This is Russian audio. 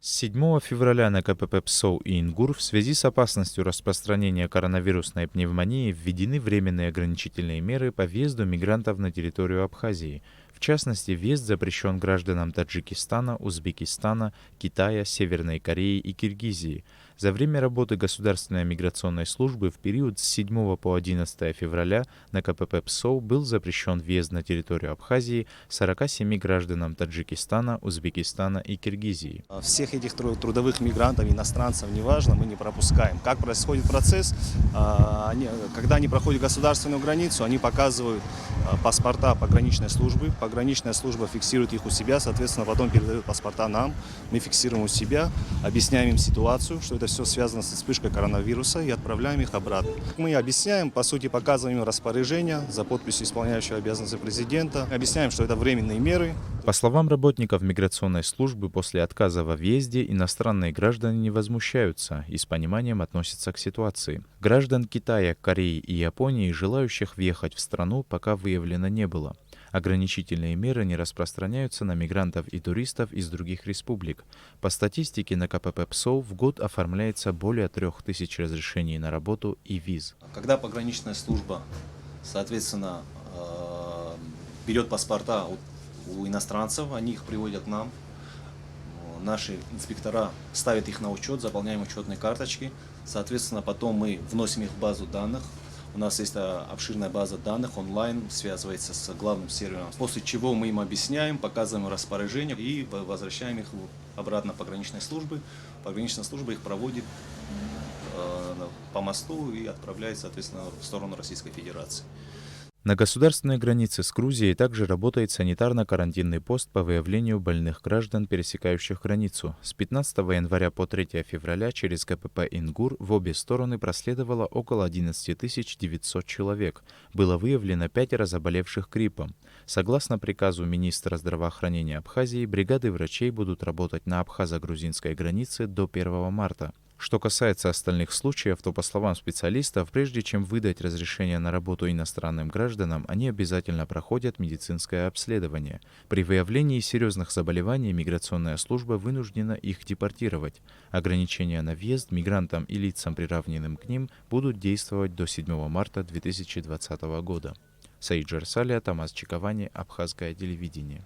С 7 февраля на КПП ПСОУ и Ингур в связи с опасностью распространения коронавирусной пневмонии введены временные ограничительные меры по въезду мигрантов на территорию Абхазии. В частности, въезд запрещен гражданам Таджикистана, Узбекистана, Китая, Северной Кореи и Киргизии. За время работы Государственной миграционной службы в период с 7 по 11 февраля на КПП ПСОУ был запрещен въезд на территорию Абхазии 47 гражданам Таджикистана, Узбекистана и Киргизии. Всех этих трудовых мигрантов, иностранцев, неважно, мы не пропускаем. Как происходит процесс? Когда они проходят государственную границу, они показывают паспорта пограничной службы. Пограничная служба фиксирует их у себя, соответственно, потом передает паспорта нам. Мы фиксируем у себя, объясняем им ситуацию, что это все связано с вспышкой коронавируса, и отправляем их обратно. Мы объясняем, по сути, показываем им распоряжение за подписью исполняющего обязанности президента. Объясняем, что это временные меры. По словам работников миграционной службы, после отказа во въезде иностранные граждане не возмущаются и с пониманием относятся к ситуации. Граждан Китая, Кореи и Японии, желающих въехать в страну, пока выявлено не было. Ограничительные меры не распространяются на мигрантов и туристов из других республик. По статистике на КПП ПСОУ в год оформляется более 3000 разрешений на работу и виз. Когда пограничная служба, соответственно, берет паспорта у иностранцев, они их приводят к нам. Наши инспектора ставят их на учет, заполняем учетные карточки. Соответственно, потом мы вносим их в базу данных. У нас есть обширная база данных онлайн, связывается с главным сервером. После чего мы им объясняем, показываем распоряжение и возвращаем их обратно пограничной службы. Пограничная служба их проводит по мосту и отправляет, соответственно, в сторону Российской Федерации. На государственной границе с Грузией также работает санитарно-карантинный пост по выявлению больных граждан, пересекающих границу. С 15 января по 3 февраля через КПП Ингур в обе стороны проследовало около 11 900 человек. Было выявлено 5 заболевших гриппом. Согласно приказу министра здравоохранения Абхазии, бригады врачей будут работать на абхазо-грузинской границе до 1 марта. Что касается остальных случаев, то, по словам специалистов, прежде чем выдать разрешение на работу иностранным гражданам, они обязательно проходят медицинское обследование. При выявлении серьезных заболеваний миграционная служба вынуждена их депортировать. Ограничения на въезд мигрантам и лицам, приравненным к ним, будут действовать до 7 марта 2020 года. Саид Джарсалия, Тамас Чиковани, Абхазское телевидение.